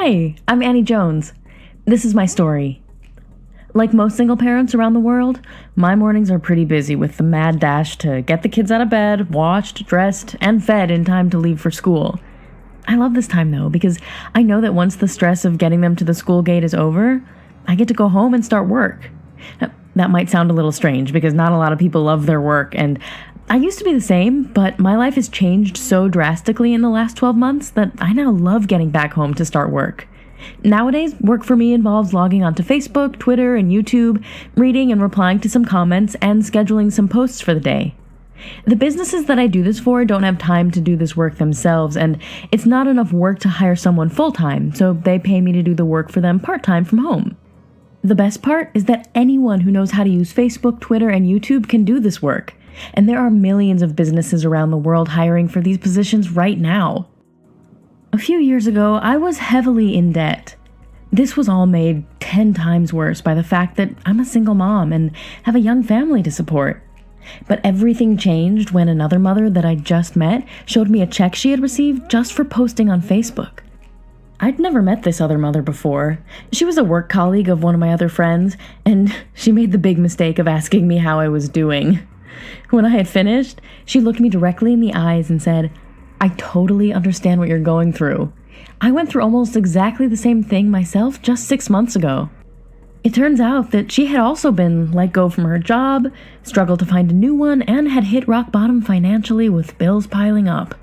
Hi, I'm Annie Jones. This is my story. Like most single parents around the world, my mornings are pretty busy with the mad dash to get the kids out of bed, washed, dressed, and fed in time to leave for school. I love this time though, because I know that once the stress of getting them to the school gate is over, I get to go home and start work. That might sound a little strange because not a lot of people love their work, and I used to be the same, but my life has changed so drastically in the last 12 months that I now love getting back home to start work. Nowadays, work for me involves logging onto Facebook, Twitter, and YouTube, reading and replying to some comments, and scheduling some posts for the day. The businesses that I do this for don't have time to do this work themselves, and it's not enough work to hire someone full-time, so they pay me to do the work for them part-time from home. The best part is that anyone who knows how to use Facebook, Twitter, and YouTube can do this work. And there are millions of businesses around the world hiring for these positions right now. A few years ago, I was heavily in debt. This was all made 10 times worse by the fact that I'm a single mom and have a young family to support. But everything changed when another mother that I just met showed me a check she had received just for posting on Facebook. I'd never met this other mother before. She was a work colleague of one of my other friends, and she made the big mistake of asking me how I was doing. When I had finished, she looked me directly in the eyes and said, "I totally understand what you're going through. I went through almost exactly the same thing myself just 6 months ago." It turns out that she had also been let go from her job, struggled to find a new one, and had hit rock bottom financially with bills piling up.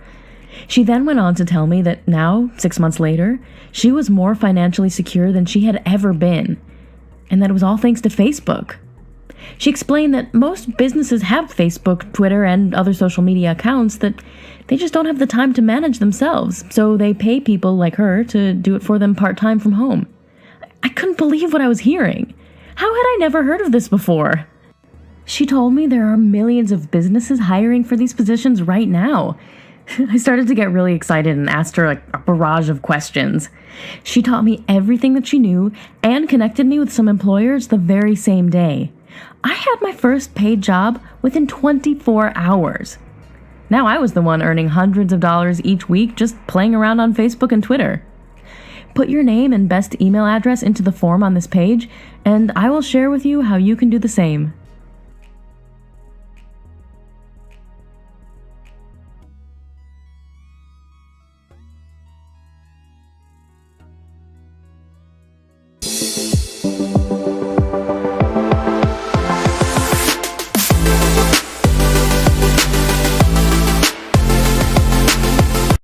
She then went on to tell me that now, 6 months later, she was more financially secure than she had ever been, and that it was all thanks to Facebook. She explained that most businesses have Facebook, Twitter, and other social media accounts that they just don't have the time to manage themselves, so they pay people like her to do it for them part-time from home. I couldn't believe what I was hearing. How had I never heard of this before? She told me there are millions of businesses hiring for these positions right now. I started to get really excited and asked her a barrage of questions. She taught me everything that she knew and connected me with some employers the very same day. I had my first paid job within 24 hours. Now I was the one earning hundreds of dollars each week just playing around on Facebook and Twitter. Put your name and best email address into the form on this page, and I will share with you how you can do the same.